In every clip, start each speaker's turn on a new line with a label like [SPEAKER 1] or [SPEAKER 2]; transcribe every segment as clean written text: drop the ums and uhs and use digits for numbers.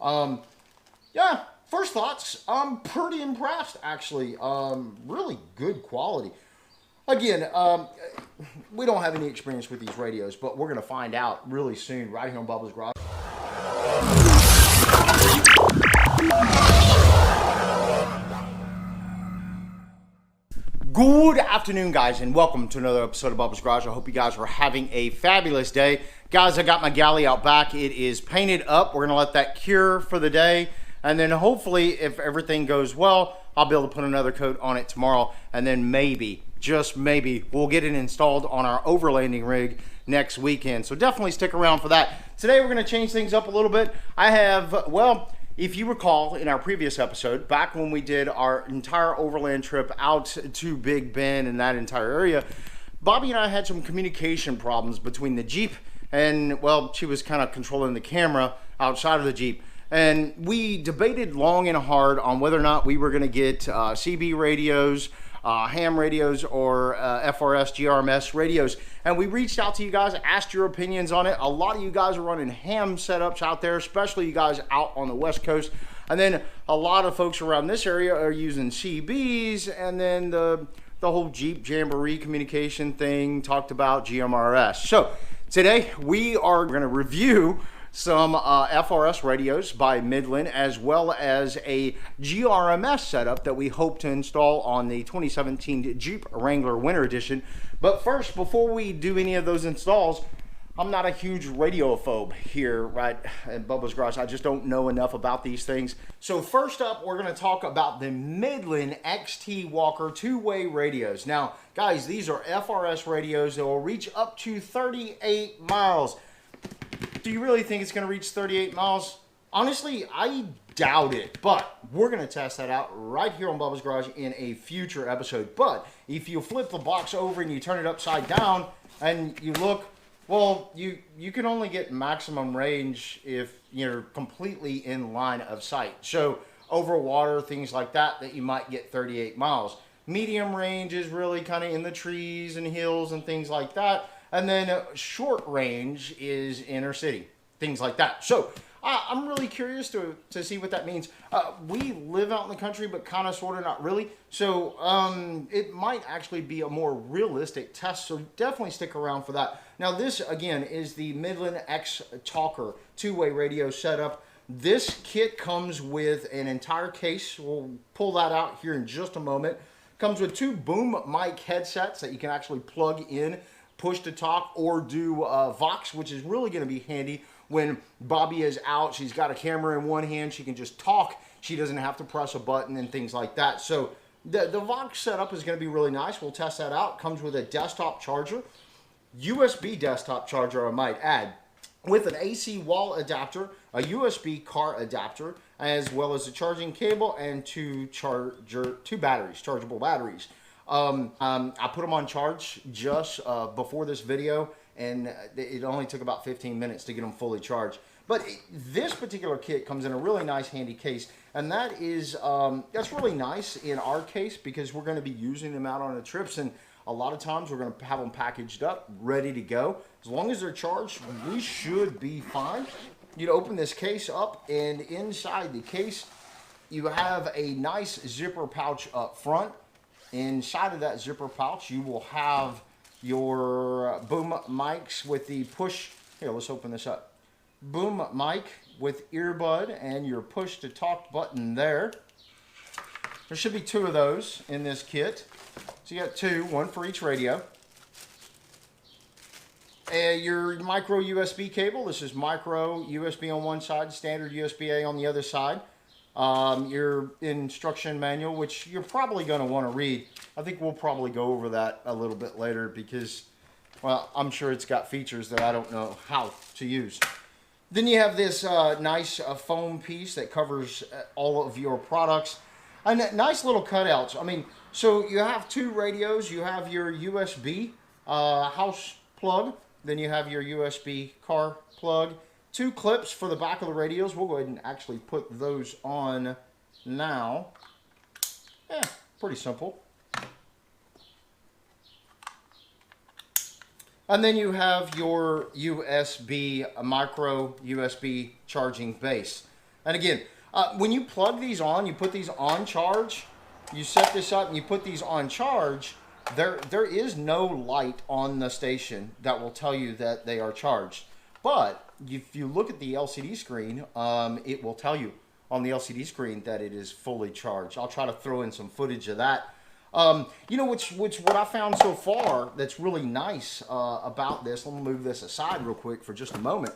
[SPEAKER 1] Yeah, first thoughts, I'm pretty impressed, actually. Really good quality. Again, we don't have any experience with these radios, but we're going to find out really soon right here on Bubba's Garage. Good afternoon, guys, and welcome to another episode of Bubba's Garage. I hope you guys are having a fabulous day. Guys, I got my galley out back. It is painted up. We're going to let that cure for the day, and then hopefully, if everything goes well, I'll be able to put another coat on it tomorrow, and then maybe, just maybe, we'll get it installed on our overlanding rig next weekend. So definitely stick around for that. Today, we're going to change things up a little bit. I have, well, if you recall in our previous episode, back when we did our entire overland trip out to Big Bend and that entire area, Bobby and I had some communication problems between the Jeep and, well, she was kind of controlling the camera outside of the Jeep. And we debated long and hard on whether or not we were going to get CB radios, ham radios, or FRS GMRS radios. And we reached out to you guys, asked your opinions on it. A lot of you guys are running ham setups out there, especially you guys out on the West Coast. And then a lot of folks around this area are using CBs. And then the whole Jeep Jamboree communication thing talked about GMRS. So today we are going to review some FRS radios by Midland, as well as a GMRS setup that we hope to install on the 2017 Jeep Wrangler Winter Edition. But first, before we do any of those installs, I'm not a huge radiophobe here right at Bubba's Garage. I just don't know enough about these things. So first up, we're going to talk about the Midland XT-Talker two-way radios. Now, guys, these are FRS radios that will reach up to 38 miles. Do you really think it's going to reach 38 miles? Honestly, I doubt it, but we're going to test that out right here on Bubba's Garage in a future episode. But if you flip the box over and you turn it upside down and you look, well, you can only get maximum range if you're completely in line of sight. So over water, things like that you might get 38 miles. Medium range is really kind of in the trees and hills and things like that. And then short range is inner city, things like that. So I'm really curious to see what that means. We live out in the country, but kind of, sort of, not really. So it might actually be a more realistic test. So definitely stick around for that. Now this, again, is the MIDLAND X-Talker two-way radio setup. This kit comes with an entire case. We'll pull that out here in just a moment. Comes with two boom mic headsets that you can actually plug in, push to talk, or do Vox, which is really going to be handy when Bobby is out. She's got a camera in one hand. She can just talk. She doesn't have to press a button and things like that. So the Vox setup is going to be really nice. We'll test that out. Comes with a desktop charger, USB desktop charger, I might add, with an AC wall adapter, a USB car adapter, as well as a charging cable and two batteries, chargeable batteries. I put them on charge just before this video, and it only took about 15 minutes to get them fully charged. But this particular kit comes in a really nice handy case, and that is that's really nice in our case because we're going to be using them out on the trips, and a lot of times we're going to have them packaged up, ready to go. As long as they're charged, we should be fine. You'd open this case up, and inside the case, you have a nice zipper pouch up front. Inside of that zipper pouch, you will have your boom mics with the push. Here, let's open this up. Boom mic with earbud and your push to talk button there. There should be two of those in this kit. So you got two, one for each radio. And your micro USB cable. This is micro USB on one side, standard USB-A on the other side. Your instruction manual, which you're probably going to want to read. I think we'll probably go over that a little bit later because, well, I'm sure it's got features that I don't know how to use. Then you have this nice foam piece that covers all of your products. And nice little cutouts. I mean, so you have two radios. You have your USB house plug. Then you have your USB car plug. Two clips for the back of the radios. We'll go ahead and actually put those on now. Yeah, pretty simple. And then you have your USB, micro USB charging base. And again, when you plug these on, you put these on charge, you set this up and you put these on charge, there is no light on the station that will tell you that they are charged. But if you look at the LCD screen, it will tell you on the LCD screen that it is fully charged. I'll try to throw in some footage of that. You know, which what I found so far that's really nice about this, let me move this aside real quick for just a moment,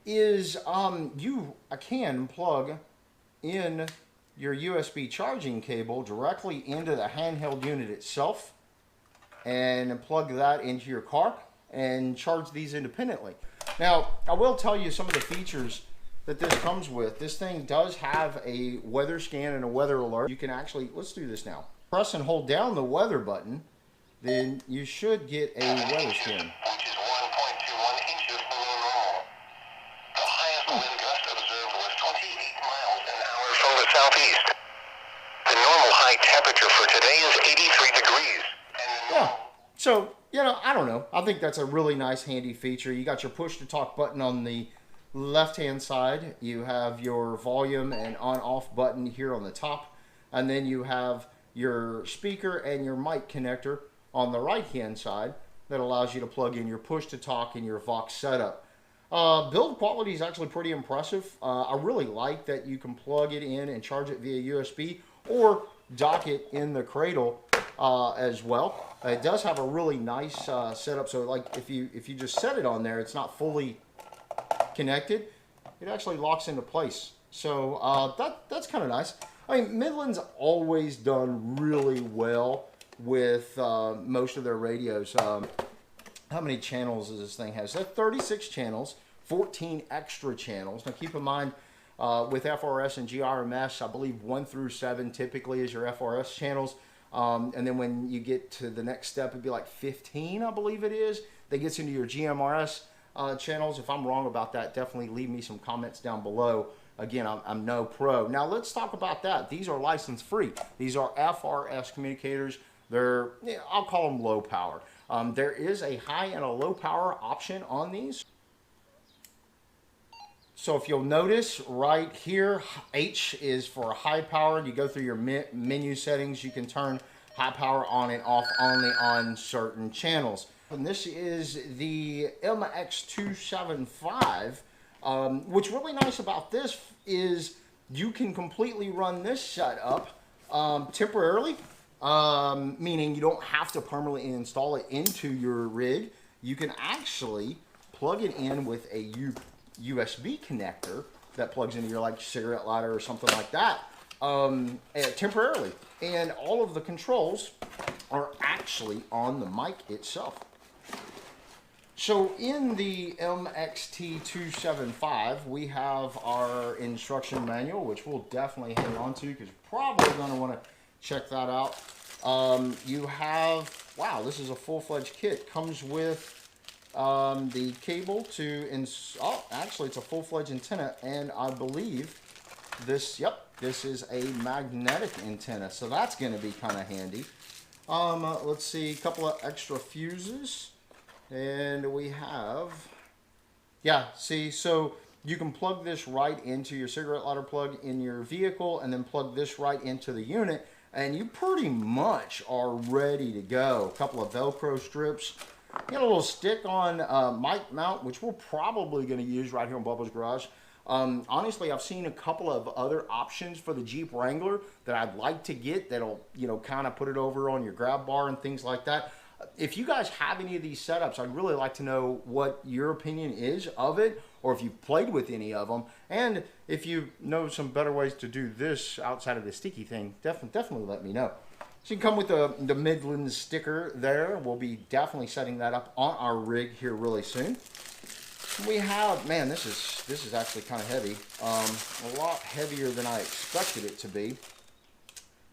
[SPEAKER 1] is you can plug in your USB charging cable directly into the handheld unit itself and plug that into your car and charge these independently. Now, I will tell you some of the features that this comes with. This thing does have a weather scan and a weather alert. You can actually, let's do this now. Press and hold down the weather button, then you should get a weather scan.
[SPEAKER 2] Which is 1.21 inches below normal. The highest wind gust observed was 28 miles an hour from the southeast. The normal high temperature for today is 83 degrees.
[SPEAKER 1] Yeah, so, you know, I don't know. I think that's a really nice, handy feature. You got your push-to-talk button on the left-hand side. You have your volume and on-off button here on the top. And then you have your speaker and your mic connector on the right-hand side that allows you to plug in your push-to-talk and your Vox setup. Build quality is actually pretty impressive. I really like that you can plug it in and charge it via USB or dock it in the cradle as well. It does have a really nice setup. So like if you just set it on there, it's not fully connected. It actually locks into place. So that's kind of nice. I mean, Midland's always done really well with most of their radios. How many channels does this thing have? So 36 channels, 14 extra channels. Now keep in mind, with FRS and GMRS, I believe 1 through 7 typically is your FRS channels. And then when you get to the next step, it'd be like 15, I believe it is. That gets into your GMRS channels. If I'm wrong about that, definitely leave me some comments down below. Again, I'm no pro. Now let's talk about that. These are license free. These are FRS communicators. They're, I'll call them low power. There is a high and a low power option on these. So if you'll notice right here, H is for high power. You go through your menu settings. You can turn high power on and off only on certain channels. And this is the MXT275. What's really nice about this is you can completely run this setup temporarily, meaning you don't have to permanently install it into your rig. You can actually plug it in with a USB connector that plugs into your like cigarette lighter or something like that temporarily. And all of the controls are actually on the mic itself. So in the MXT275, we have our instruction manual, which we'll definitely hang on to because you're probably going to want to check that out. You have, wow, this is a full-fledged kit. Comes with the cable to, actually it's a full-fledged antenna, and I believe this, this is a magnetic antenna, so that's going to be kind of handy. Let's see, a couple of extra fuses. And we have, see, so you can plug this right into your cigarette lighter plug in your vehicle and then plug this right into the unit and you pretty much are ready to go. A couple of Velcro strips. Got a little stick-on mic mount, which we're probably going to use right here in Bubba's Garage. Honestly, I've seen a couple of other options for the Jeep Wrangler that I'd like to get that'll, kind of put it over on your grab bar and things like that. If you guys have any of these setups, I'd really like to know what your opinion is of it, or if you've played with any of them, and if you know some better ways to do this outside of the sticky thing, definitely let me know. So you can come with the Midland sticker there. We'll be definitely setting that up on our rig here really soon. We have, man, this is actually kind of heavy, a lot heavier than I expected it to be.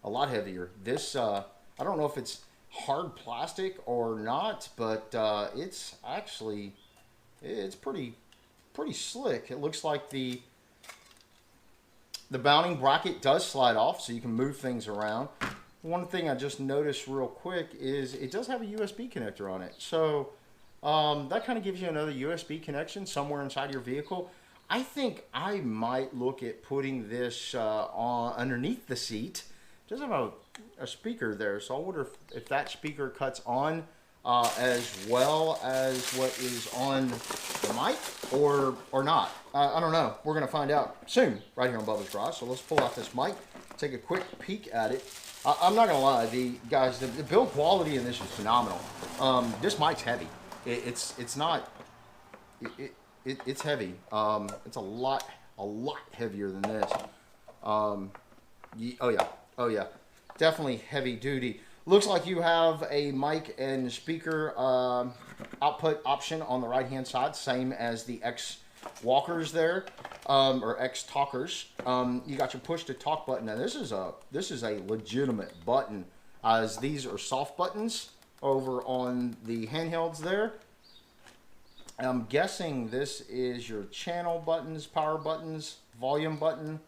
[SPEAKER 1] A lot heavier. This, I don't know if it's hard plastic or not, but it's actually, it's pretty slick. It looks like the mounting bracket does slide off, so you can move things around. One thing I just noticed real quick is it does have a USB connector on it, so that kind of gives you another USB connection somewhere inside your vehicle. I think I might look at putting this on underneath the seat. It does have a speaker there, so I wonder if that speaker cuts on as well as what is on the mic or not. I don't know. We're going to find out soon right here on Bubba's Garage. So let's pull out this mic, take a quick peek at it. I'm not going to lie, the build quality in this is phenomenal. This mic's heavy. It's not... It's heavy. It's a lot heavier than this. Oh yeah, definitely heavy duty. Looks like you have a mic and speaker output option on the right hand side, same as the X-Walkers there, or X-Talkers. You got your push to talk button. Now this is a legitimate button, as these are soft buttons over on the handhelds there. I'm guessing this is your channel buttons, power buttons, volume button,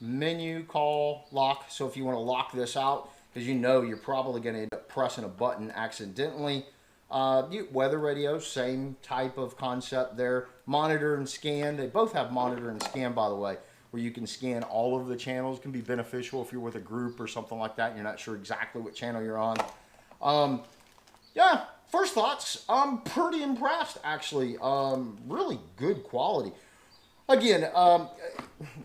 [SPEAKER 1] menu, call, lock. So if you want to lock this out, because you know you're probably going to end up pressing a button accidentally. Weather radio, same type of concept there. Monitor and scan. They both have monitor and scan, by the way, where you can scan all of the channels. It can be beneficial if you're with a group or something like that and you're not sure exactly what channel you're on. Yeah. First thoughts, I'm pretty impressed, actually. Really good quality. Again,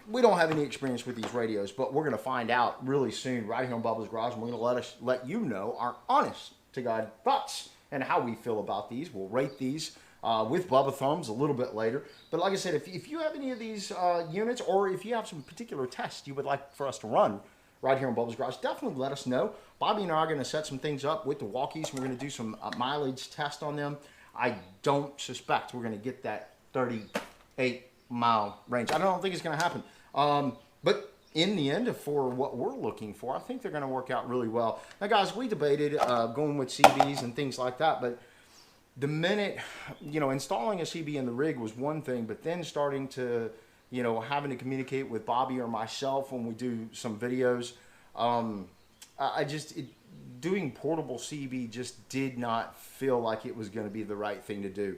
[SPEAKER 1] we don't have any experience with these radios, but we're going to find out really soon right here on Bubba's Garage, and we're going to let you know our honest-to-God thoughts and how we feel about these. We'll rate these with Bubba Thumbs a little bit later. But like I said, if you have any of these units, or if you have some particular tests you would like for us to run right here on Bubba's Garage, definitely let us know. Bobby and I are going to set some things up with the walkies. We're going to do some mileage test on them. I don't suspect we're going to get that 38-mile range. I don't think it's going to happen. But in the end, for what we're looking for, I think they're going to work out really well. Now, guys, we debated going with CBs and things like that, but the minute, installing a CB in the rig was one thing, but then starting to, having to communicate with Bobby or myself when we do some videos, doing portable CB just did not feel like it was going to be the right thing to do.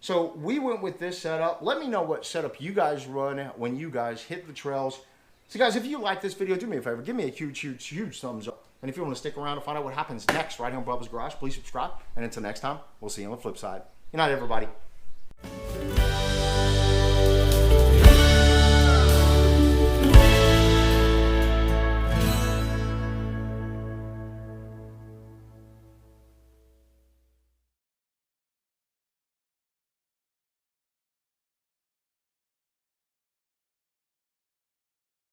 [SPEAKER 1] So we went with this setup. Let me know what setup you guys run when you guys hit the trails. So guys, if you like this video, do me a favor. Give me a huge thumbs up. And if you want to stick around to find out what happens next right here on Bubba's Garage, please subscribe. And until next time, we'll see you on the flip side. Good night, everybody.